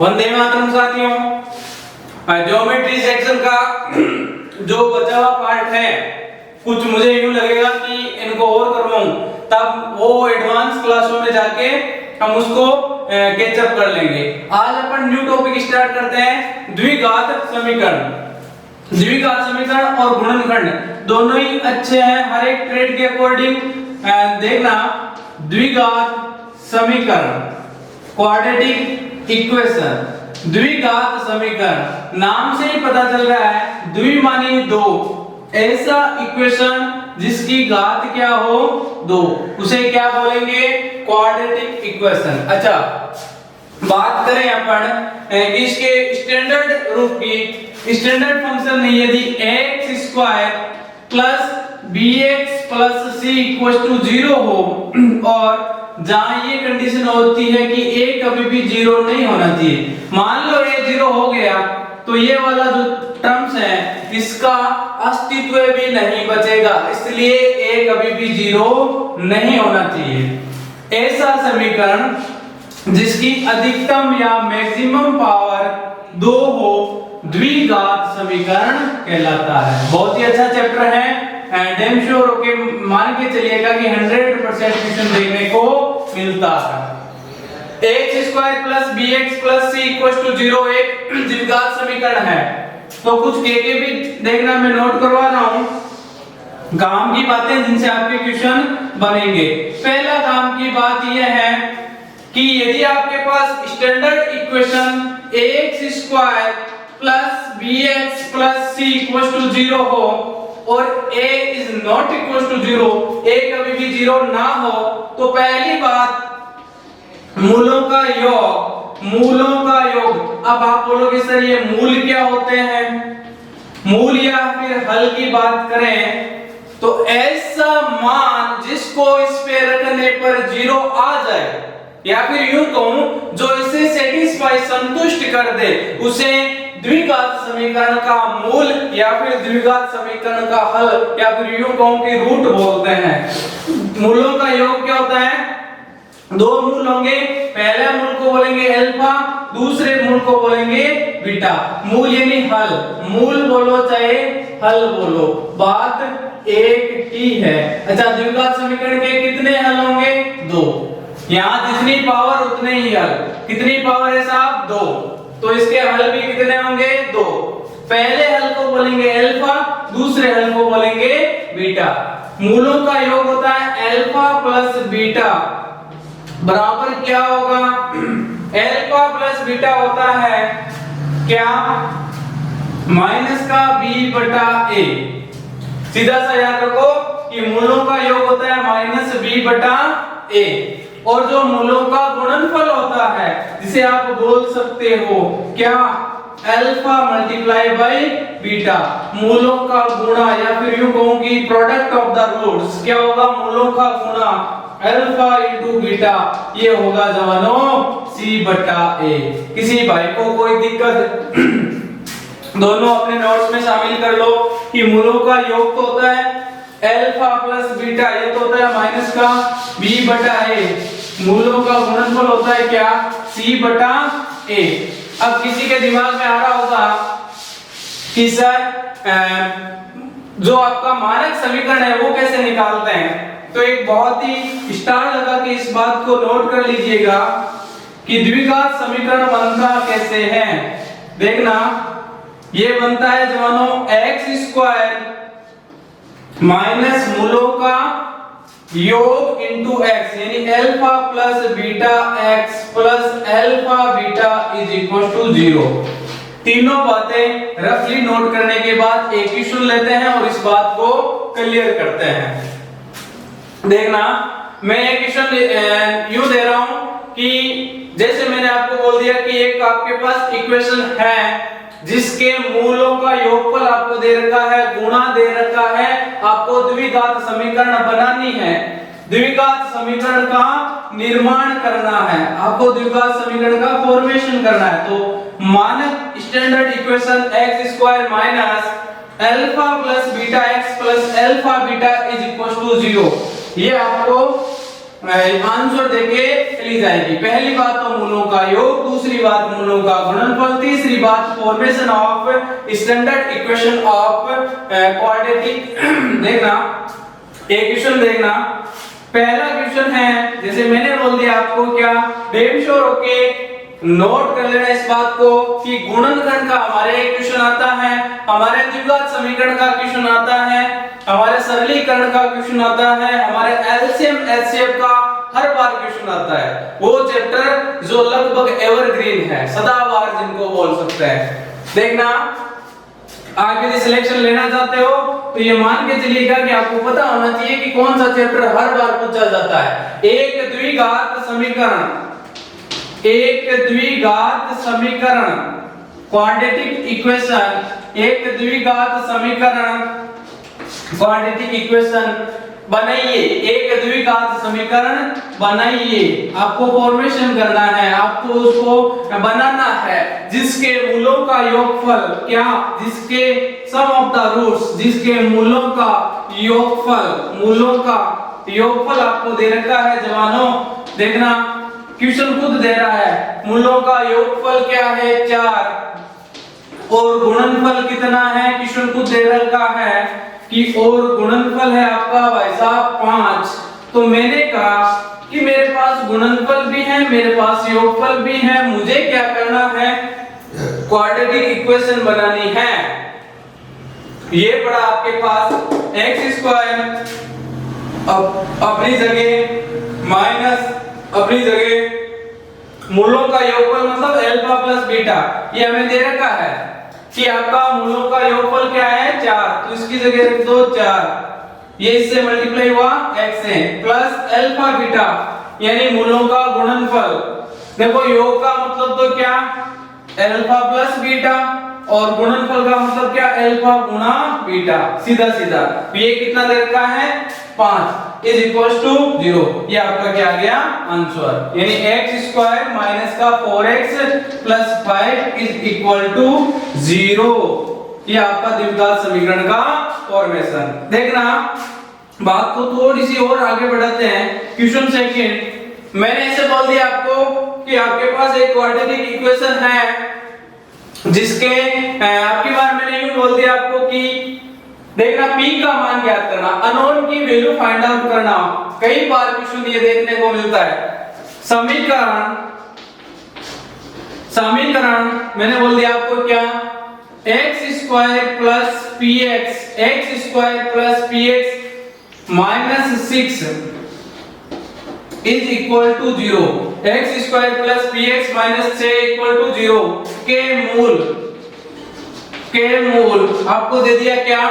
वंदे मातरम साथियों। Geometry section का जो बचा हुआ पार्ट है, कुछ मुझे यूं लगेगा कि इनको और करवाऊं, तब वो एडवांस क्लासों में जाके हम उसको कैचअप कर लेंगे। आज अपन न्यू टॉपिक स्टार्ट करते हैं, द्विघात समीकरण। द्विघात समीकरण और गुणनखंड दोनों ही अच्छे हैं हर एक ट्रेड के अकॉर्डिंग। देखना, द्विघात समीकरण, क्वाड्रेटिक इक्वेशन, द्विघात समीकरण, नाम से ही पता चल रहा है द्वि मानी दो, ऐसा इक्वेशन जिसकी घात क्या हो दो, उसे क्या बोलेंगे? Quadratic equation. अच्छा, बात करें अपन इसके स्टैंडर्ड रूप की, स्टैंडर्ड फंक्शन है यदि x square plus bx plus c equal to 0 हो, और जहां ये कंडीशन होती है कि a कभी भी 0 नहीं होना चाहिए। मान लो a 0 हो गया तो ये वाला जो टर्म्स है इसका अस्तित्व भी नहीं बचेगा, इसलिए a कभी भी 0 नहीं होना चाहिए। ऐसा समीकरण जिसकी अधिकतम या मैक्सिमम पावर 2 हो, द्विघात समीकरण कहलाता है। बहुत ही अच्छा चैप्टर है, डैम श्योर होके मान के चलिएगा कि 100% क्वेश्चन देखने को मिलता है। x square plus bx plus c equal to 0 एक द्विघात समीकरण है। तो कुछ के भी देखना, मैं नोट करवा रहा हूं काम की बातें जिनसे आपके क्वेश्चन बनेंगे। पहला काम की बात यह है कि यदि आपके पास standard equation ax square plus bx plus c equal to 0 हो और a is not equal to 0, a कभी भी 0 ना हो, तो पहली बात मूलों का योग, मूलों का योग। अब आप बोलोगे सर ये मूल क्या होते हैं? मूल या फिर हल की बात करें तो ऐसा मान जिसको इस पे रखने पर 0 आ जाए, या फिर यूं कहूं जो इसे सेटिस्फाई संतुष्ट कर दे, उसे द्विघात समीकरण का मूल या फिर द्विघात समीकरण का हल या फिर यूं कहूं कि रूट बोलते हैं। मूलों का योग क्या होता है? दो मूल होंगे, पहले मूल को बोलेंगे अल्फा, दूसरे मूल को बोलेंगे बीटा। मूल यानी हल, मूल बोलो चाहे हल बोलो, बात एक ही है। अच्छा, द्विघात समीकरण के कितने हल होंगे? दो। यहाँ जितनी पावर उतने ही हल। कितनी पावर है साहब? 2। तो इसके हल भी कितने होंगे? 2। पहले हल को बोलेंगे अल्फा, दूसरे हल को बोलेंगे बीटा। मूलों का योग होता है अल्फा प्लस बीटा बराबर क्या होगा? अल्फा प्लस बीटा होता है क्या? माइनस का b बटा a। सीधा सा याद रखो कि मूलों का योग होता है माइनस b बटा a, और जो मूलों का गुणनफल होता है जिसे आप बोल सकते हो क्या? Alpha multiply by beta. मूलों का गुणा या फिर यूं कहूं कि प्रोडक्ट ऑफ द रूट्स क्या होगा? मूलों का गुणा अल्फा इनटू बीटा, ये होगा जवानों c बटा a। किसी भाई को कोई दिक्कत? दोनों अपने नोट्स में शामिल कर लो कि मूलों का योग तो होता है अल्फा प्लस बीटा, ये तो होता है माइनस का b बटा a। मूलों का गुणनफल होता है क्या? c बटा a। अब किसी के दिमाग में आ रहा होगा कि सर जो आपका मानक समीकरण है वो कैसे निकालते हैं? तो एक बहुत ही स्टार लगा के इस बात को नोट कर लीजिएगा कि द्विघात समीकरण बनता कैसे है। देखना, ये बनता है जवानों x स्क्वायर माइनस मूलों का योग इनटू x, यानी alpha plus beta x plus alpha beta is equal to 0। तीनों बातें रफली नोट करने के बाद एक क्वेश्चन लेते हैं और इस बात को क्लियर करते हैं। देखना, मैं एक क्वेश्चन यूं दे रहा हूं कि जैसे मैंने आपको बोल दिया कि एक आपके पास इक्वेशन है जिसके मूलों का योगफल आपको दे रखा है, गुणा दे रखा है, आपको द्विघात समीकरण बनानी है, द्विघात समीकरण का निर्माण करना है, आपको द्विघात समीकरण का फॉर्मेशन करना है। तो मानक standard equation x square minus alpha plus beta x plus alpha beta is equal to 0, ये आपको आंसर देके चली जाएगी। पहली बात तो मूलों का योग, दूसरी बात मूलों का गुणनफल, तीसरी बात formation of standard equation of quadratic. देखना एक क्वेश्चन देखना, पहला क्वेश्चन है, जैसे मैंने बोल दिया आपको क्या, डेम श्योर होके नोट कर लेना इस बात को कि गुणनखंड का हमारे एक क्वेश्चन आता है, हमारे द्विघात समीकरण का क्वेश्चन आता है, हमारे सरलीकरण का क्वेश्चन आता है, हमारे एलसीएम एचसीएफ का हर बार क्वेश्चन आता है। वो चैप्टर जो लगभग एवरग्रीन है, सदाबहार जिनको बोल सकते हैं। देखना आगे यदि सिलेक्शन लेना चाहते हो तो ये मान के चलिएगा कि आपको पता होना चाहिए कि कौन सा चैप्टर हर बार पूछा जाता है। एक द्विघात समीकरण, एक द्विघात समीकरण क्वाड्रेटिक इक्वेशन, एक द्विघात समीकरण क्वाड्रेटिक इक्वेशन बनाइए, एक द्विघात समीकरण बनाइए। आपको फॉर्मेशन करना है, आपको उसको बनाना है जिसके मूलों का योगफल क्या, जिसके सम ऑफ द रूट्स, जिसके मूलों का योगफल, मूलों का योगफल आपको दे रखा है जवानों। देखना क्वेश्चन खुद दे रहा है, मूलों का योगफल क्या है 4 और गुणनफल कितना है, क्वेश्चन खुद दे रखा है कि और गुणनफल है आपका भाई साहब 5। तो मैंने कहा कि मेरे पास गुणनफल भी है, मेरे पास योगफल भी है, मुझे क्या करना है, क्वाड्रेटिक इक्वेशन बनानी है। ये पड़ा आपके पास x² अपनी जगह माइनस अपनी जगह मूलों का योगफल मतलब अल्फा प्लस बीटा, ये हमें दे रखा है कि आपका मूलों का योगफल क्या है 4, तो इसकी जगह रख दो 4, ये इससे मल्टीप्लाई हुआ x से प्लस अल्फा बीटा यानी मूलों का गुणनफल। देखो योग का मतलब तो क्या अल्फा प्लस बीटा और गुणनफल का मतलब क्या अल्फा गुणा बीटा, सीधा सीधा। ये कितना दे रखा है 5 इज इक्वल टू 0। ये आपका क्या आ गया आंसर, यानी x² माइनस का 4x plus 5 is equal to 0। ये आपका द्विघात समीकरण का फॉर्मेशन। देखना बात को थोड़ी सी और आगे बढ़ाते हैं। क्वेश्चन सेकंड, मैंने ऐसे बोल दिया आपको कि आपके पास एक क्वाड्रेटिक इक्वेशन है जिसके आपकी बार मैंने यूं बोल दिया आपको कि देखना p का मान ज्ञात करना, अननोन की वैल्यू फाइंड आउट करना। कई बार क्वेश्चन ये देखने को मिलता है। समीकरण समीकरण मैंने बोल दिया आपको क्या, x² plus px, x² plus px minus 6 is equal to 0। x² plus px minus 6 equal to 0 के मूल आपको दे दिया क्या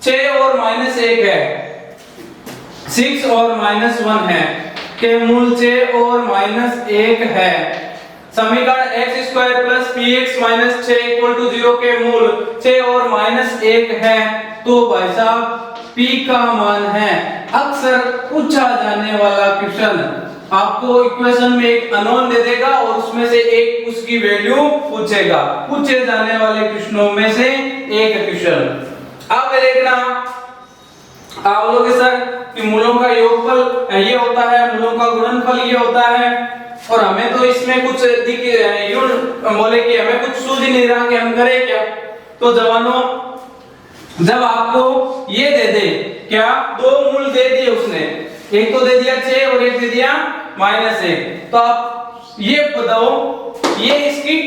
6 और माइनस 1 है, 6 और माइनस 1 है, के मूल 6 और माइनस 1 है। समीकरण x² plus px minus 6 equal to 0 के मूल 6 और माइनस 1 है। तो भाई साहब p का मान है, अक्सर पूछा जाने वाला क्वेश्चन आपको इक्वेशन में एक अननोन दे देगा और उसमें से एक उसकी वैल्यू पूछेगा, पूछे जाने वाले क्वेश्चनों में से एक क्वेश्चन। अब देखना आप बोलोगे सर कि मूलों का योगफल ये होता है, मूलों का गुणनफल ये होता है, और हमें तो इसमें कुछ यूं बोले कि हमें कुछ सूझ नहीं रहा कि हम करें क्या। तो जवानों जब आपको ये दे दे क्या, दो मूल दे दिए उसने, एक तो दे दिया 6 और एक दे दिया माइनस 1, तो आप ये बताओ ये इसकी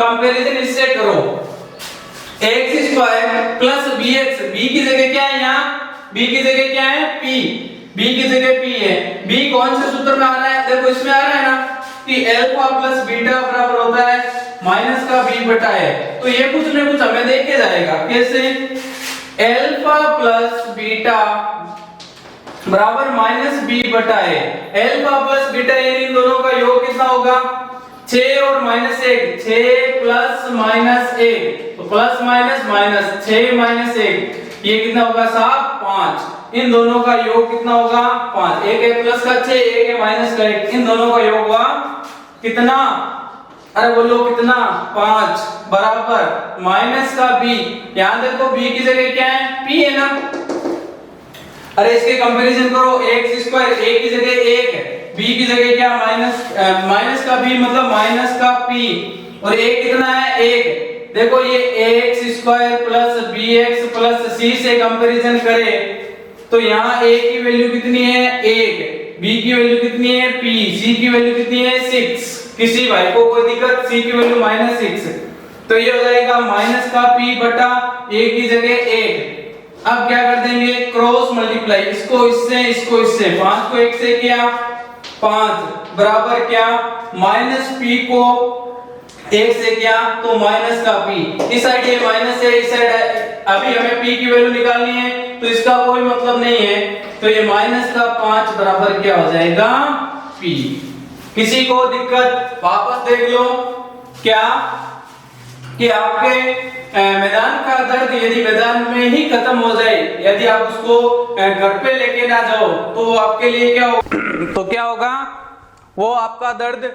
कंपैरिजन इससे करो। x² प्लस bx, b की जगह क्या है यहाँ, b की जगह क्या है p, b की जगह p है। b कौन से सूत्र में आ रहा है, देखो इसमें आ रहा है ना कि अल्फा प्लस बीटा बराबर होता है माइनस का b बटा है। तो ये कुछ ना कुछ हमें देख के जाएगा, कैसे अल्फा प्लस बीटा बराबर माइनस b बटा है। अल्फा प्लस बीटा यानी इन दोनों का योग कितना होगा 6 और माइनस 1, 6 प्लस माइनस 1, तो प्लस माइनस माइनस 6 माइनस 1, ये कितना होगा साहब 5। इन दोनों का योग कितना होगा 5, एक है प्लस का 6, एक है माइनस का 1, इन दोनों का योग हुआ कितना, अरे बोलो कितना 5 बराबर माइनस का b। यहां देखो b की जगह क्या है p है ना, अरे इसके कंपैरिजन करो, एक्स स्क्वायर ए की जगह एक, बी की जगह क्या माइनस का बी मतलब माइनस का पी, और ए कितना है एक। देखो ये x square plus b x plus c से कंपैरिजन करें तो यहाँ a की वैल्यू कितनी है एक, b की वैल्यू कितनी है p, c की वैल्यू कितनी है 6। किसी भाई को कोई दिक्कत, c की वैल्यू -6, तो ये हो जाएगा माइनस का p बटा a की जगह एक। अब क्या कर देंगे, क्रॉस मल्टीप्लाई, इसको इससे 5 को 1 से किया 5 बराबर क्या माइनस p को 1 से किया तो माइनस का p, इस साइड ये माइनस है इस साइड, अभी हमें p की वैल्यू निकालनी है तो इसका कोई मतलब नहीं है, तो ये माइनस का 5 बराबर क्या हो जाएगा p। किसी को दिक्कत, वापस देख लो क्या कि आपके मैदान का दर्द यदि मैदान में ही खत्म हो जाए, यदि आप उसको घर पे लेके ना जाओ तो आपके लिए क्या हो, तो क्या होगा, वो आपका दर्द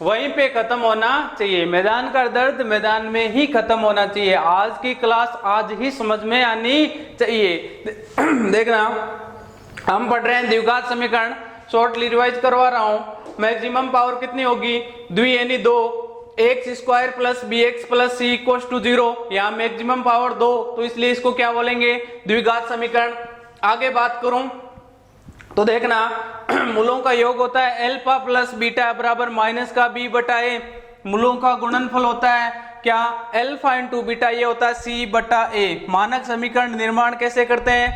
वहीं पे खत्म होना चाहिए। मैदान का दर्द मैदान में ही खत्म होना चाहिए। आज की क्लास आज ही समझ में आनी चाहिए। देखना हम पढ़ रहे हैं द्विघात समीकरण, शॉर्टली रिवाइज करवा रहा हूं। मैक्सिमम पावर कितनी होगी, द्वि यानी 2, x square plus b x plus c equals to 0। यहाँ मैक्सिमम पावर 2, तो इसलिए इसको क्या बोलेंगे, द्विघात समीकरण। आगे बात करूं तो देखना मूलों का योग होता है अल्फा प्लस बीटा बराबर माइनस का बी बटा ए। मूलों का गुणनफल होता है क्या, अल्फा इंटू बीटा, ये होता है सी बटा ए। मानक समीकरण निर्माण कैसे करते हैं,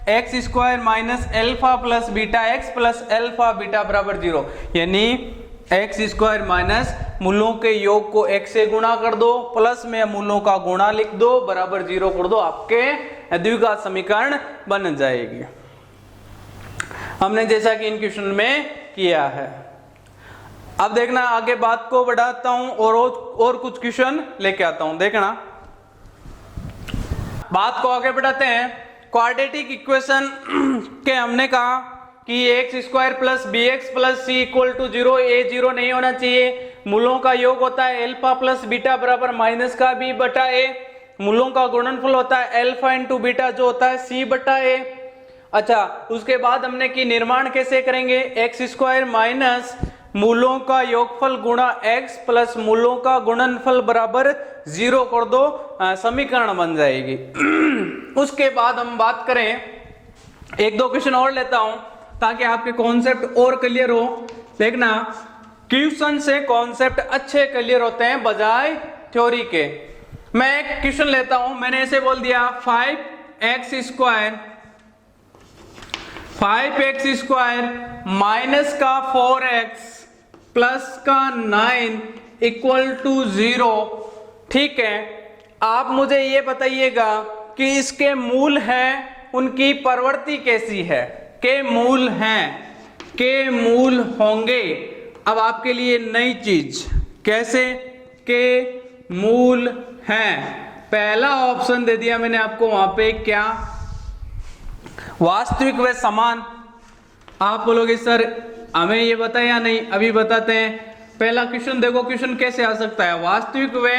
x square minus alpha plus beta x plus alpha beta बराबर 0, यानी एक्स स्क्वायर माइनस मूलों के योग को x से गुणा कर दो, प्लस में मूलों का गुणा लिख दो बराबर 0 कर दो, आपके द्विघात समीकरण बन जाएगी। हमने जैसा कि इन क्वेश्चन में किया है। अब देखना आगे बात को बढ़ाता हूं और कुछ क्वेश्चन लेके आता हूं। देखना बात को आगे बढ़ाते हैं। क्वाड्रेटिक इक्वेशन के हमने कहा कि x square plus b x plus c equal to 0, a 0 नहीं होना चाहिए। मूलों का योग होता है अल्फा प्लस बीटा बराबर माइनस का बी बटा ए। मूलों का गुणनफल होता है अल्फा इंटू बीटा जो होता है सी बटा ए। अच्छा, उसके बाद हमने कि निर्माण कैसे करेंगे, एक्स स्क्वायर माइनस मूलों का योगफल गुणा एक्स प्लस मूलों का गुणनफल बराबर 0 कर दो, समीकरण बन जाएगी। उसके बाद हम बात करें, एक दो क्वेश्चन और लेता हूं ताकि आपके कॉन्सेप्ट और क्लियर हो। देखना क्वेश्चन से कॉन्सेप्ट अच्छे क्लियर होते हैं बजाय थ्योरी के। मैं एक क्वेश्चन लेता हूं, मैंने ऐसे बोल दिया 5x स्क्वायर माइनस का 4x प्लस का 9 इक्वल टू 0। ठीक है, आप मुझे ये बताइएगा कि इसके मूल हैं, उनकी प्रवृत्ति कैसी है, के मूल हैं, के मूल होंगे। अब आपके लिए नई चीज, कैसे के मूल हैं। पहला ऑप्शन दे दिया मैंने आपको वहां पे, क्या वास्तविक व समान। आप बोलोगे सर हमें ये बताया नहीं, अभी बताते हैं। पहला क्वेश्चन देखो, क्वेश्चन कैसे आ सकता है, वास्तविक व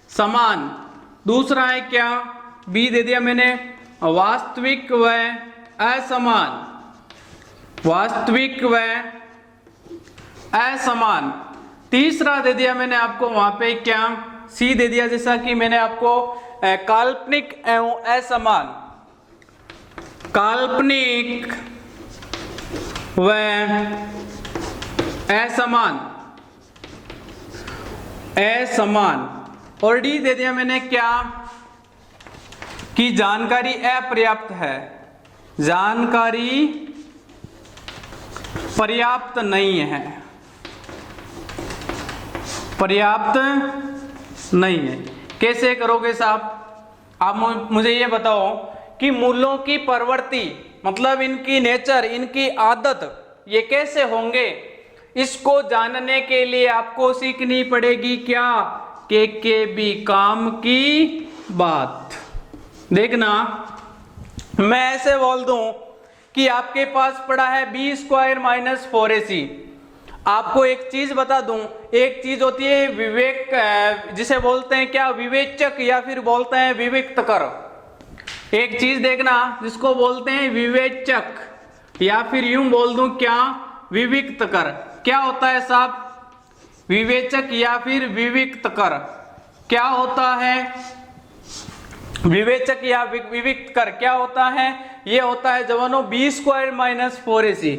समान। दूसरा है क्या, बी दे दिया मैंने, वास्तविक व असमान, वास्तविक व असमान। तीसरा दे दिया मैंने आपको वहां पे क्या, सी दे दिया जैसा कि मैंने आपको काल्पनिक एवं असमान, काल्पनिक व असमान, असमान। और डी दे दिया मैंने क्या, कि जानकारी अपर्याप्त है, जानकारी पर्याप्त नहीं है, पर्याप्त नहीं है। कैसे करोगे साहब, आप मुझे ये बताओ कि मूलों की प्रवृत्ति मतलब इनकी नेचर, इनकी आदत, ये कैसे होंगे। इसको जानने के लिए आपको सीखनी पड़ेगी क्या, के बी काम की बात। देखना मैं ऐसे बोल दूं कि आपके पास पड़ा है बी स्क्वायर माइनस 4ac। आपको एक चीज बता दूं, एक चीज होती है विवेक, जिसे बोलते हैं क्या, विवेचक, या फिर बोलते हैं विविक्तकर। एक चीज देखना जिसको बोलते हैं विवेचक, या फिर यूं बोल दूं क्या, विविक्त कर। क्या होता है साहब? विवेचक या फिर विविक्त कर क्या होता है? विवेचक या विविक्त कर क्या होता है? ये होता है जवानों b square minus 4ac।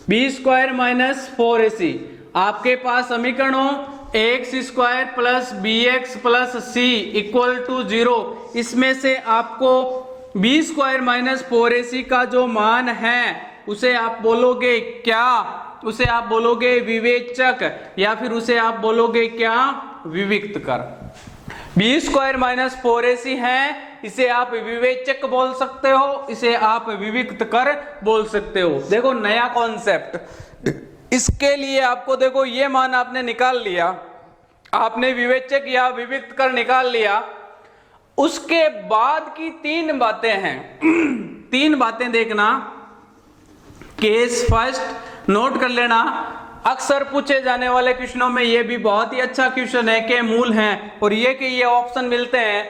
B square minus 4ac आपके पास समीकरण हो x square plus b x plus c equal to 0। इसमें से आपको बी स्क्वायर माइनस 4ac का जो मान है उसे आप बोलोगे क्या? उसे आप बोलोगे विवेचक, या फिर उसे आप बोलोगे क्या? विविक्त कर। बी स्क्वायर माइनस 4ac है, इसे आप विवेचक बोल सकते हो, इसे आप विविक्त कर बोल सकते हो। देखो नया कॉन्सेप्ट, इसके लिए आपको देखो ये मान आपने निकाल लिया, आपने विवेचक या विविक्त कर निकाल लिया। उसके बाद की 3 बातें हैं 3 बातें देखना। केस फर्स्ट नोट कर लेना, अक्सर पूछे जाने वाले क्वेश्चनों में ये भी बहुत ही अच्छा क्वेश्चन है कि मूल हैं, और ये कि ये ऑप्शन मिलते हैं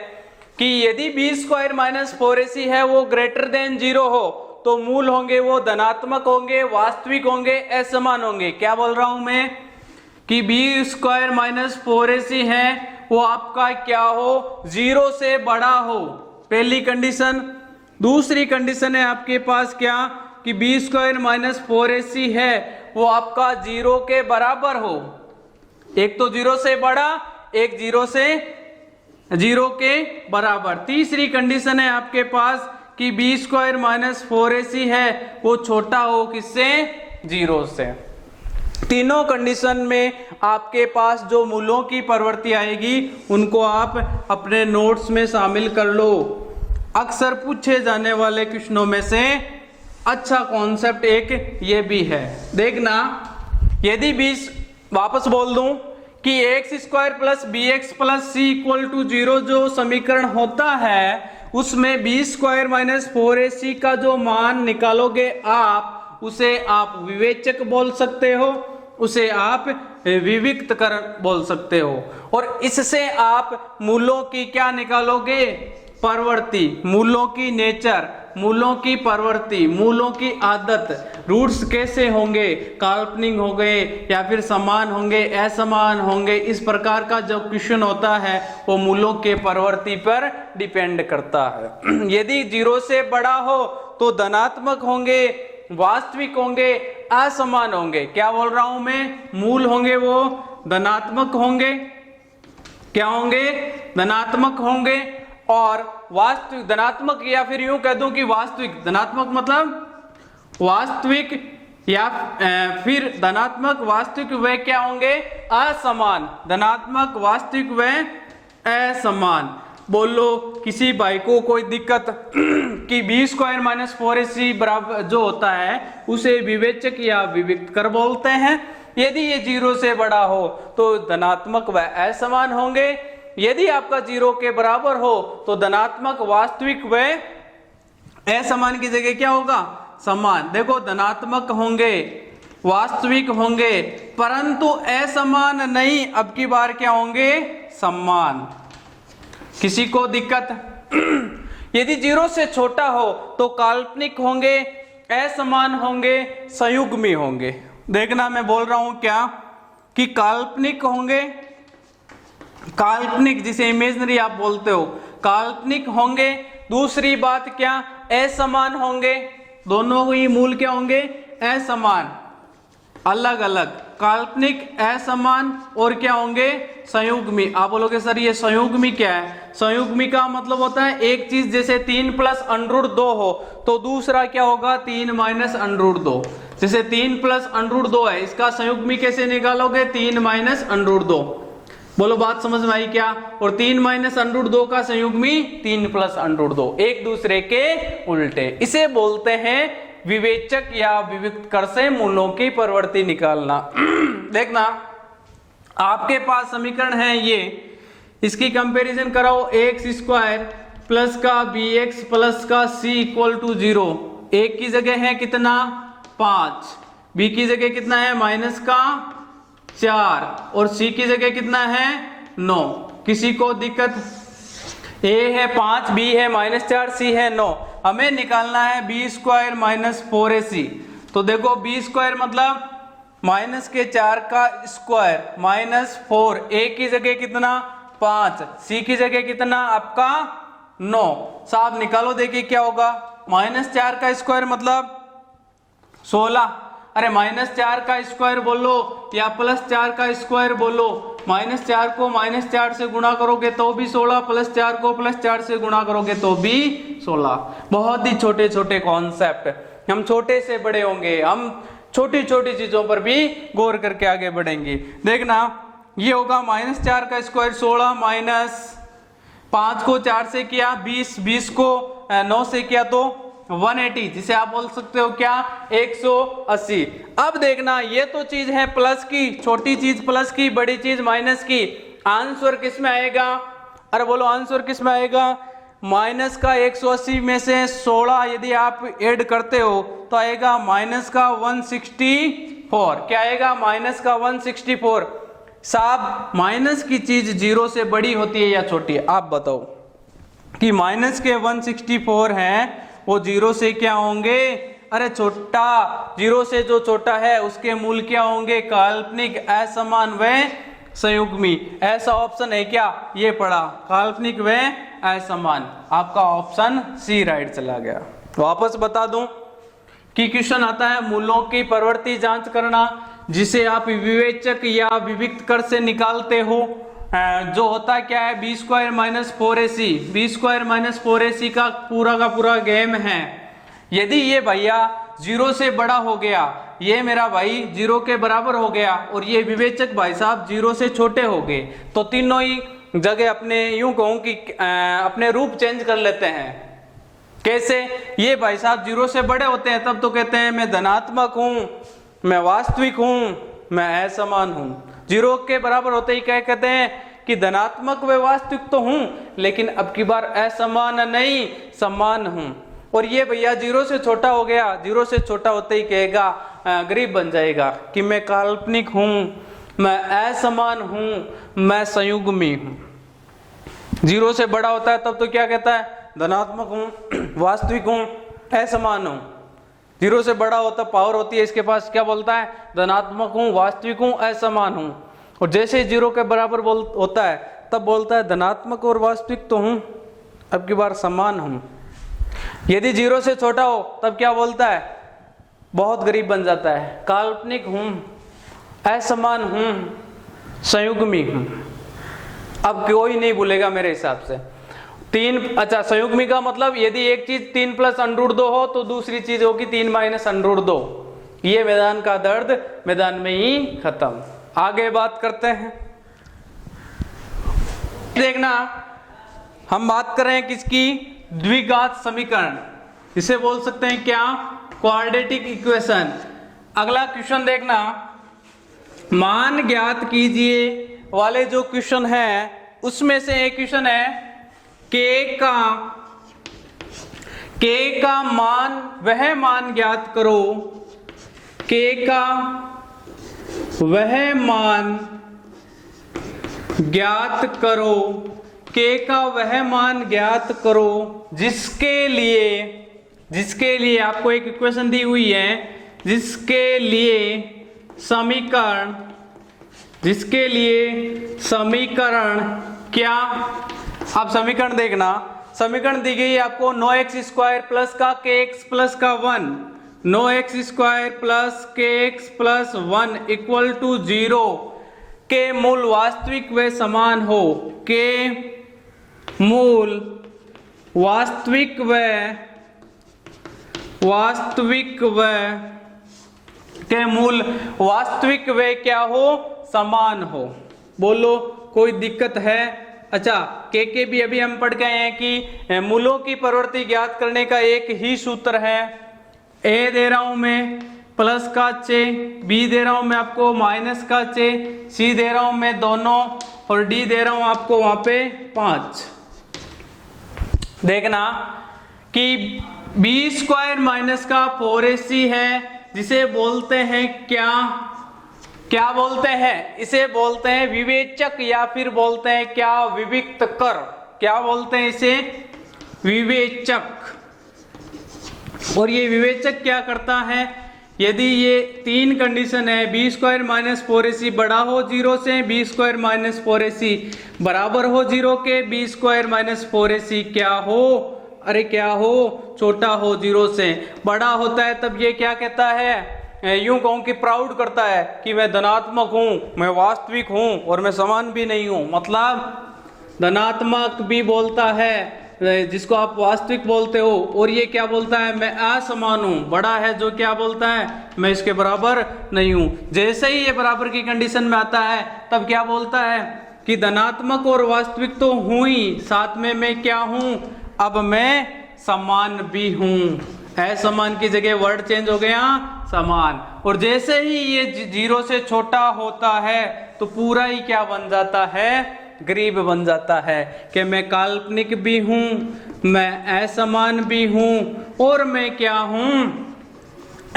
कि यदि बी स्क्वायर माइनस 4ac है वो ग्रेटर देन 0 हो तो मूल होंगे वो धनात्मक होंगे, वास्तविक होंगे, असमान होंगे। क्या बोल रहा हूं मैं? कि बी स्क्वायर माइनस 4ac है वो आपका क्या हो? 0 से बड़ा हो, पहली कंडीशन। दूसरी कंडीशन है आपके पास क्या? कि बी स्क्वायर माइनस 4ac है वो आपका 0 के बराबर हो। एक तो 0 से बड़ा, एक 0 से 0 के बराबर। तीसरी कंडीशन है आपके पास कि बी स्क्वायर माइनस 4ac है वो छोटा हो किससे? 0 से। तीनों कंडीशन में आपके पास जो मूलों की प्रवृत्ति आएगी उनको आप अपने नोट्स में शामिल कर लो। अक्सर पूछे जाने वाले क्वेश्चनों में से अच्छा कॉन्सेप्ट एक ये भी है। देखना, यदि 20 वापस बोल दूं कि x square plus b x plus c equal to 0 जो समीकरण होता है उसमें बी स्क्वायर माइनस 4ac का जो मान निकालोगे आप, उसे आप विवेचक बोल सकते हो, उसे आप विविक्त कर बोल सकते हो। और इससे आप मूलों की क्या निकालोगे? प्रवृत्ति, मूलों की नेचर, मूलों की प्रवृत्ति, मूलों की आदत, रूट्स कैसे होंगे, काल्पनिक होंगे या फिर समान होंगे, असमान होंगे। इस प्रकार का जो क्वेश्चन होता है वो मूलों के प्रवृत्ति पर डिपेंड करता है। यदि 0 से बड़ा हो तो धनात्मक होंगे, वास्तविक होंगे, असमान होंगे। क्या बोल रहा हूं मैं? मूल होंगे वो धनात्मक होंगे, क्या होंगे? धनात्मक होंगे। और वास्तविक धनात्मक, या फिर यूं कह दूं कि वास्तविक धनात्मक मतलब वास्तविक, या फिर धनात्मक वास्तविक वे क्या होंगे? असमान। धनात्मक वास्तविक वे असमान। बोलो किसी भाई को कोई दिक्कत कि बी स्क्वायर माइनस 4ac बराबर जो होता है उसे विवेचक या विविक्त कर बोलते हैं। यदि ये 0 से बड़ा हो तो धनात्मक व असमान होंगे। यदि आपका 0 के बराबर हो तो धनात्मक वास्तविक व असमान की जगह क्या होगा? समान। देखो धनात्मक होंगे, वास्तविक होंगे, परंतु असमान नहीं, अब की बार क्या होंगे? समान। किसी को दिक्कत? यदि 0 से छोटा हो तो काल्पनिक होंगे, असमान होंगे, संयुग्मी होंगे। देखना मैं बोल रहा हूं क्या कि काल्पनिक होंगे, काल्पनिक जिसे इमेजिनरी आप बोलते हो, काल्पनिक होंगे। दूसरी बात क्या? असमान होंगे। दोनों ही मूल क्या होंगे? असमान, अलग अलग। काल्पनिक, असमान और क्या होंगे? संयुग्मी। आप बोलोगे सर ये संयुग्मी क्या है? संयुग्मी का मतलब होता है एक चीज जैसे 3 प्लस अंडरूट 2 हो तो दूसरा क्या होगा? 3 माइनस अंडरूट 2। जैसे 3 प्लस अंडरूट 2 है, इसका संयुग्मी कैसे निकालोगे? 3 माइनस अंडरूट 2। बोलो बात समझ में आई क्या? और 3 माइनस अंडरूट 2 का संयुग्मी 3 प्लस अंडरूट 2, एक दूसरे के उल्टे। इसे बोलते हैं विवेचक या विविक्त कर से मूलों की प्रवृत्ति निकालना। देखना आपके पास समीकरण है ये, इसकी कंपैरिजन कराओ। एक्स स्क्वायर प्लस का बी एक्स प्लस का सी इक्वल टू 0। एक की जगह है कितना? 5, बी की जगह कितना है? माइनस का 4, और सी की जगह कितना है? 9। किसी को दिक्कत? ए है 5, बी है -4, सी है 9। हमें निकालना है बी स्क्वायर माइनस 4ac। तो देखो बी स्क्वायर मतलब -4 का स्क्वायर -4, ए की जगह कितना 5, सी की जगह कितना आपका 9। साहब निकालो, देखिए क्या होगा। -4 का स्क्वायर मतलब 16। अरे -4 का स्क्वायर बोलो या +4 का स्क्वायर बोलो, -4 को -4 से गुणा करोगे तो भी 16, +4 को +4 से गुणा करोगे तो भी 16। बहुत ही छोटे छोटे कॉन्सेप्ट, हम छोटे से बड़े होंगे, हम छोटी छोटी चीजों पर भी गौर करके आगे बढ़ेंगे। देखना ये होगा -4 का स्क्वायर 16 -5 को 4 से किया 20, 20 को 9 से किया तो 180, जिसे आप बोल सकते हो क्या 180। अब देखना ये तो चीज है प्लस की, छोटी चीज प्लस की, बड़ी चीज माइनस की। आंसर किस में आएगा? अरे बोलो आंसर किस में आएगा? माइनस का 180 में से 16 यदि आप ऐड करते हो तो आएगा माइनस का 164। क्या आएगा? माइनस का 164। साहब माइनस की चीज जीरो से बड़ी होती है या छोटी है? आप बताओ कि माइनस के 164 हैं वो जीरो से क्या होंगे? अरे छोटा, जीरो से जो छोटा है उसके मूल क्या होंगे? काल्पनिक, असमान व संयुग्मी। ऐसा ऑप्शन है क्या? ये पढ़ा, काल्पनिक व असमान। आपका ऑप्शन सी राइट चला गया। वापस बता दूं कि क्वेश्चन आता है मूलों की प्रवृत्ति जांच करना, जिसे आप विवेचक या विविक्त कर से निकालते हो। जो होता क्या है b square minus 4ac, b square minus 4ac का पूरा गेम है। यदि ये भैया जीरो से बड़ा हो गया, ये मेरा भाई जीरो के बराबर हो गया और ये विवेचक भाई साहब जीरो से छोटे हो गए, तो तीनों ही जगह अपने यूं कहूं कि अपने रूप चेंज कर लेते हैं। कैसे? ये भाई साहब जीरो से बड़े होते हैं तब तो कहते हैं मैं धनात्मक हूं, मैं वास्तविक हूं, मैं असमान हूं। जीरो के बराबर होते ही क्या कहते हैं कि धनात्मक व वास्तविक तो हूं, लेकिन अब की बार असमान नहीं, समान हूं। और ये भैया जीरो से छोटा हो गया, जीरो से छोटा होते ही कहेगा गरीब बन जाएगा कि मैं काल्पनिक हूं, मैं असमान हूं, मैं संयुग्मी हूं। जीरो से बड़ा होता है तब तो क्या कहता है? धनात्मक हूं, वास्तविक हूं, असमान हूं। जीरो से बड़ा होता पावर होती है इसके पास, क्या बोलता है? धनात्मक हूं, वास्तविक हूं, असमान हूं। और जैसे ही जीरो के बराबर होता है तब बोलता है धनात्मक और वास्तविक तो हूं, अब की बार समान हूं। यदि जीरो से छोटा हो तब क्या बोलता है? बहुत गरीब बन जाता है, काल्पनिक हूं, असमान हूं, संयुग्मी हूं। अब कोई नहीं भूलेगा मेरे हिसाब से। तीन, अच्छा संयुग्मी का मतलब यदि एक चीज 3 + √2 हो तो दूसरी चीज होगी 3 - √2। ये मैदान का दर्द मैदान में ही खत्म। आगे बात करते हैं। देखना हम बात कर रहे हैं किसकी? द्विघात समीकरण, इसे बोल सकते हैं क्या? Quadratic equation. अगला क्वेश्चन देखना, मान ज्ञात कीजिए वाले जो क्वेश्चन है उसमें से एक क्वेश्चन है k का मान, वह मान ज्ञात करो, k का वह मान ज्ञात करो, k का वह मान ज्ञात करो जिसके लिए आपको एक इक्वेशन दी हुई है, जिसके लिए समीकरण क्या? आप समीकरण देखना, समीकरण दी गई आपको 9x² प्लस का kx प्लस का 1, 9x² plus kx plus 1 equal to 0 के मूल वास्तविक व समान हो, के मूल वास्तविक व क्या हो? समान हो। बोलो कोई दिक्कत है? अच्छा के भी अभी हम पढ़ गए हैं कि मूलों की प्रवृत्ति ज्ञात करने का एक ही सूत्र है। ए दे रहा हूं मैं प्लस का 6, बी दे रहा हूं मैं आपको माइनस का 6, सी दे रहा हूं मैं दोनों, और डी दे रहा हूं आपको वहां पे 5। देखना कि b² माइनस का 4ac है, जिसे बोलते हैं क्या बोलते हैं? इसे बोलते हैं विवेचक या फिर बोलते हैं क्या? विविक्त कर। क्या बोलते हैं इसे, विवेचक। और ये विवेचक क्या करता है, यदि ये तीन कंडीशन है, बी स्क्वायर माइनस 4ac बड़ा हो 0 से, बी स्क्वायर माइनस 4ac बराबर हो 0 के, बी स्क्वायर माइनस 4ac क्या हो, अरे क्या हो, छोटा हो 0 से, बड़ा होता है तब ये क्या कहता है, यूं कहूं कि प्राउड करता है कि मैं धनात्मक हूं, मैं वास्तविक हूं और मैं समान भी नहीं हूं। मतलब धनात्मक भी बोलता है जिसको आप वास्तविक बोलते हो, और ये क्या बोलता है, मैं असमान हूं। बड़ा है जो क्या बोलता है, मैं इसके बराबर नहीं हूं। जैसे ही ये बराबर की कंडीशन में आता है तब क्या बोलता है कि धनात्मक और वास्तविक तो हूं ही, साथ में मैं क्या हूं, अब मैं समान भी हूं। असमान की जगह वर्ड चेंज हो गया समान। और जैसे ही ये 0 से छोटा होता है तो पूरा ही क्या बन जाता है, गरीब बन जाता है कि मैं काल्पनिक भी हूं, मैं असमान भी हूं और मैं क्या हूं,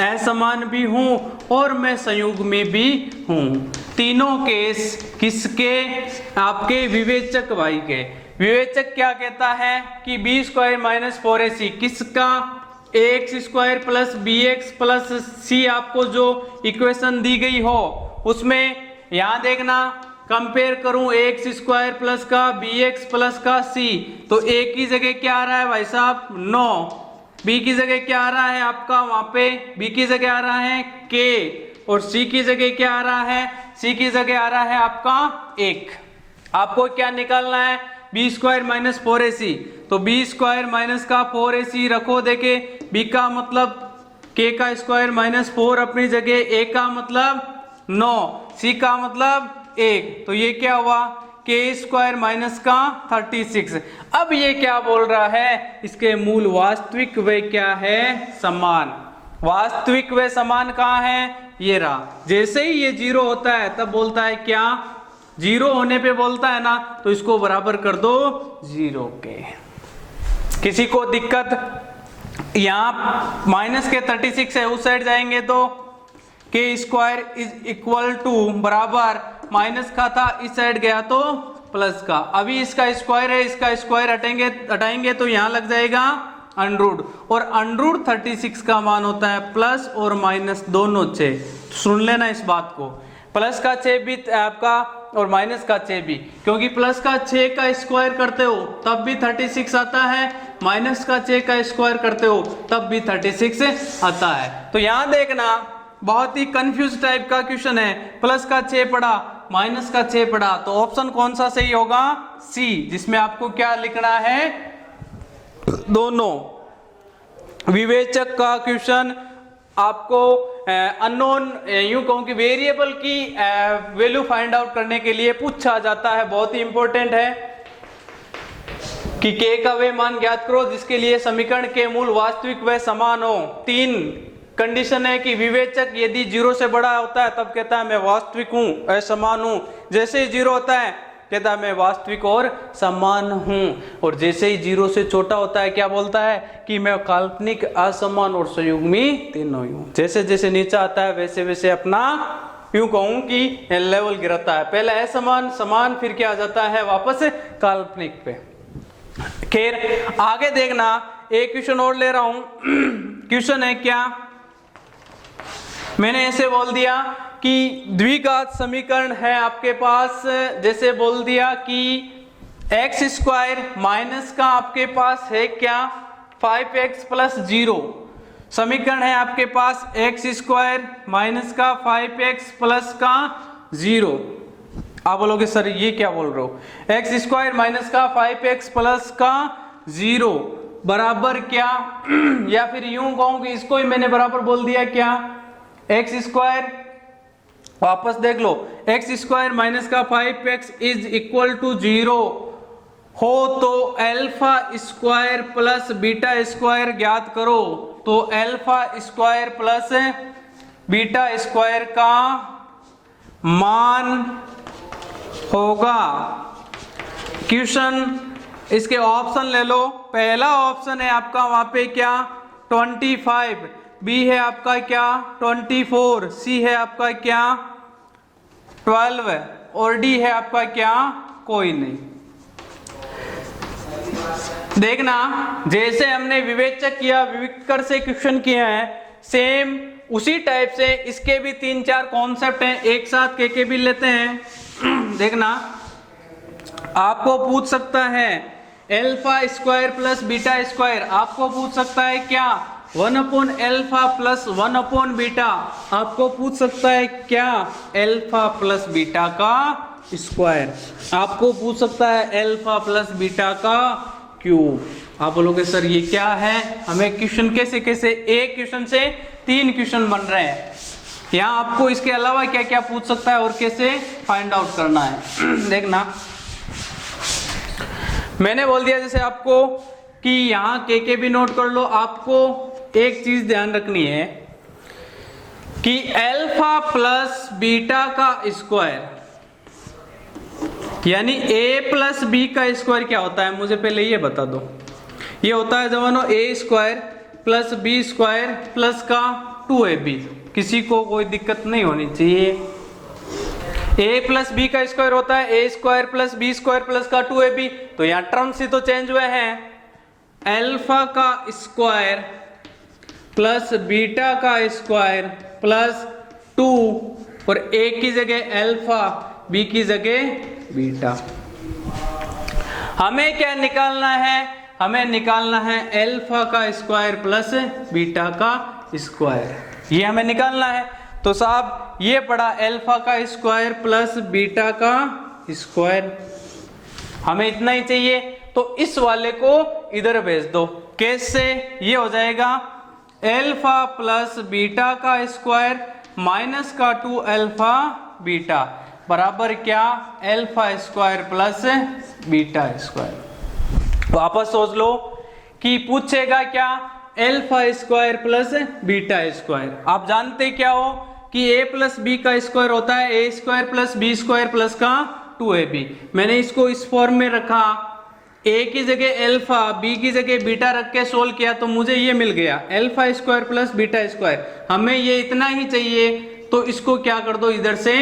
असमान भी हूं और मैं संयुग्मी भी हूं। तीनों केस किसके, आपके विवेचक भाई के। विवेचक क्या कहता है कि बी स्क्वायर माइनस 4ac किसका, x square plus b x plus c, आपको जो इक्वेशन दी गई हो उसमें यहां देखना, कंपेयर करूं एक्स स्क्वायर प्लस का बी एक्स प्लस का सी, तो ए की जगह क्या आ रहा है भाई साहब 9, बी की जगह क्या आ रहा है आपका, वहां पे बी की जगह आ रहा है के, और सी की जगह क्या आ रहा है, सी की जगह आ रहा है आपका 1। आपको क्या निकालना है, बी स्क्वायर माइनस 4ac, तो बी स्क्वायर माइनस का 4ac रखो, देखे बी का मतलब के का स्क्वायर माइनस 4 अपनी जगह, ए का मतलब 9, सी का मतलब 1, तो ये क्या हुआ के स्क्वायर माइनस का 36। अब ये क्या बोल रहा है, इसके मूल वास्तविक वे क्या है, समान। वास्तविक वे समान कहाँ है, ये रहा। जैसे ही ये 0 होता है तब बोलता है क्या, 0 होने पे बोलता है ना, तो इसको बराबर कर दो 0 के। किसी को दिक्कत, यहां माइनस के 36 है, उस साइड जाएंगे तो के स्क्वायर इज इक्वल टू बराबर माइनस का था, इस साइड गया तो प्लस का। अभी इसका स्क्वायर है, इसका स्क्वायर हटाएंगे तो यहां लग जाएगा अंडरूट, और अंडरूट 36 का मान होता है प्लस और माइनस दोनों 6। सुन लेना इस बात को, प्लस का 6 भी आपका और माइनस का 6 भी, क्योंकि प्लस का 6 का स्क्वायर करते हो तब भी 36 आता है, माइनस का 6 का स्क्वायर करते हो तब भी 36 आता है। तो यहां देखना, बहुत ही कंफ्यूज टाइप का क्वेश्चन है, प्लस का 6 पढ़ा, माइनस का 6 पढ़ा, तो ऑप्शन कौन सा सही होगा, सी, जिसमें आपको क्या लिखना है, दोनों। विवेचक का क्वेश्चन आपको अननोन, यूं कहूं कि वेरिएबल की वैल्यू फाइंड आउट करने के लिए पूछा जाता है, बहुत ही इंपॉर्टेंट है कि के का वे मान ज्ञात करो जिसके लिए समीकरण के मूल वास्तविक व समान हो। 3 कंडीशन है कि विवेचक यदि 0 से बड़ा होता है तब कहता है मैं वास्तविक हूं, असमान हूं, जैसे ही 0 होता है कहता है मैं वास्तविक और समान हूं, और जैसे ही 0 से छोटा होता है क्या बोलता है कि मैं काल्पनिक, असमान और संयुग्मी तीनों ही हूं। जैसे जैसे नीचे आता है वैसे वैसे अपना यूं कहूं कि लेवल गिरता है, पहले असमान, समान, फिर क्या आ जाता है वापस काल्पनिक पे। खैर आगे देखना, एक क्वेश्चन और ले रहा हूं। क्वेश्चन है क्या, मैंने ऐसे बोल दिया कि द्विघात समीकरण है आपके पास, जैसे बोल दिया कि एक्स स्क्वायर माइनस का आपके पास है क्या 5x प्लस 0, समीकरण है आपके पास एक्स स्क्वायर माइनस का 5x प्लस का 0। आप बोलोगे सर ये क्या बोल रहे हो, एक्स स्क्वायर माइनस का 5x प्लस का 0 बराबर क्या, या फिर यूं कहूं कि इसको ही मैंने बराबर बोल दिया क्या, एक्स स्क्वायर, वापस देख लो, एक्स स्क्वायर माइनस का 5x इज इक्वल टू 0 हो तो alpha square plus beta square ज्ञात करो, तो alpha square plus beta square का मान होगा। क्वेश्चन, इसके ऑप्शन ले लो, पहला ऑप्शन है आपका वहां पे क्या 25, बी है आपका क्या 24, सी है आपका क्या 12 और डी है आपका क्या कोई नहीं। देखना जैसे हमने विवेचक किया, विविक्तकर से क्वेश्चन किया है, सेम उसी टाइप से इसके भी 3-4 कॉन्सेप्ट हैं, एक साथ के भी लेते हैं। देखना आपको पूछ सकता है alpha square plus beta square, आपको पूछ सकता है क्या 1/अल्फा प्लस 1/बीटा, आपको पूछ सकता है क्या अल्फा प्लस बीटा का स्क्वायर, आपको पूछ सकता है अल्फा प्लस बीटा का क्यूब। आप बोलोगे सर ये क्या है, हमें क्वेश्चन कैसे कैसे, एक क्वेश्चन से 3 क्वेश्चन बन रहे हैं, यहाँ आपको इसके अलावा क्या क्या पूछ सकता है और कैसे फाइंड आउट करना है। देखना मैंने बोल दिया जैसे आपको कि यहाँ के भी नोट कर लो। आपको एक चीज ध्यान रखनी है कि अल्फा प्लस बीटा का स्क्वायर यानी a प्लस बी का स्क्वायर क्या होता है, मुझे पहले ये बता दो। ये होता है जवानो a square plus b square plus का 2ab। किसी को कोई दिक्कत नहीं होनी चाहिए। a प्लस बी का स्क्वायर होता है a square plus b square plus का 2ab। तो यहाँ टर्म्स ही तो चेंज हुए हैं, अल्फा का स्क्वायर प्लस बीटा का स्क्वायर प्लस 2 और a की जगह अल्फा, b की जगह बीटा। हमें क्या निकालना है, हमें निकालना है अल्फा का स्क्वायर प्लस बीटा का स्क्वायर, ये हमें निकालना है। तो साहब ये पड़ा अल्फा का स्क्वायर प्लस बीटा का स्क्वायर, हमें इतना ही चाहिए। तो इस वाले को इधर भेज दो, कैसे, ये हो जाएगा अल्फा प्लस बीटा का स्क्वायर माइनस का 2 अल्फा बीटा बराबर क्या alpha square plus beta square. वापस सोच लो कि पूछेगा क्या alpha square plus beta square. आप जानते क्या हो कि a प्लस बी का स्क्वायर होता है a square plus b square plus का 2ab। मैंने इसको इस फॉर्म में रखा, a की जगह अल्फा b की जगह बीटा रख के सोल्व किया तो मुझे ये मिल गया alpha square plus beta square. हमें ये इतना ही चाहिए तो इसको क्या कर दो, इधर से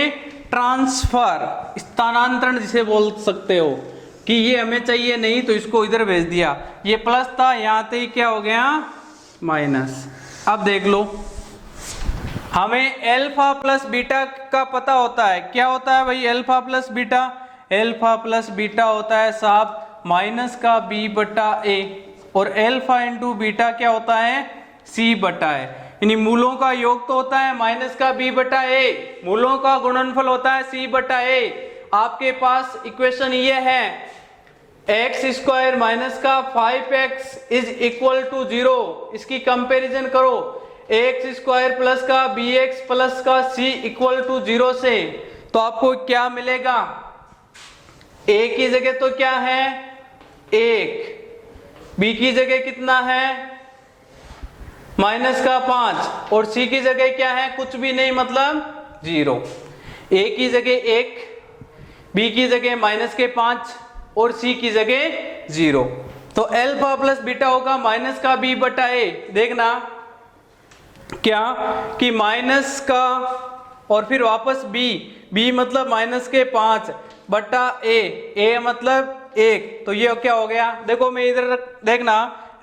ट्रांसफर, स्थानांतरण जिसे बोल सकते हो कि ये हमें चाहिए नहीं तो इसको इधर भेज दिया। ये प्लस था, यहाँ से क्या हो गया माइनस। अब देख लो हमें अल्फा प्लस बीटा का पता होता है, क्या होता है भाई alpha plus beta, alpha plus beta होता है साहब माइनस का b बटा a और अल्फा इंटू बीटा क्या होता है c बटा a, यानी मूलों का योग तो होता है माइनस का b बटा a, मूलों का गुणनफल होता है c बटा a। आपके पास इक्वेशन ये है एक्स स्क्वायर माइनस का 5x इज इक्वल टू 0, इसकी कंपैरिजन करो एक्स स्क्वायर प्लस का bx प्लस का c इक्वल टू 0 से, तो आपको क्या मिलेगा, a की जगह तो क्या है 1, b की जगह कितना है माइनस का 5 और c की जगह क्या है कुछ भी नहीं मतलब 0। a की जगह 1, b की जगह माइनस के 5 और c की जगह 0। तो अल्फा प्लस बीटा होगा माइनस का b बटा a। देखना क्या कि माइनस का और फिर वापस b मतलब माइनस के 5 बटा a मतलब 1, तो ये क्या हो गया, देखो मैं इधर देखना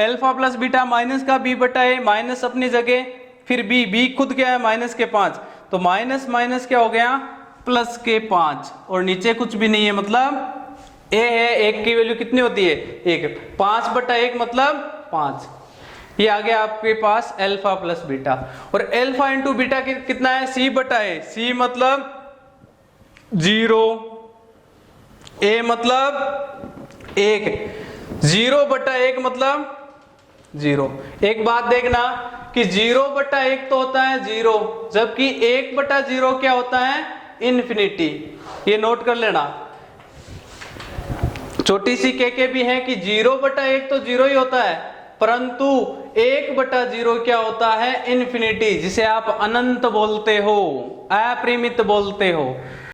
अल्फा प्लस बीटा माइनस का b बटा a, माइनस अपनी जगह फिर b खुद क्या है माइनस के 5, तो माइनस माइनस क्या हो गया प्लस के 5 और नीचे कुछ भी नहीं है मतलब a है, 1 की वैल्यू कितनी होती है 1, 5 बटा 1 मतलब 5। ये आ गया आपके पास अल्फा प्लस बीटा और अल्फा इंटू बीटा कितना है c बटा a, c मतलब 0, a मतलब 1, 0 बटा 1 मतलब 0। एक बात देखना कि 0 बटा 1 तो होता है 0, जबकि 1 बटा 0 क्या होता है इन्फिनिटी। ये नोट कर लेना, छोटी सी के भी है कि 0 बटा 1 तो 0 ही होता है, परंतु 1 बटा 0 क्या होता है इन्फिनिटी, जिसे आप अनंत बोलते हो, अपरिमित बोलते हो।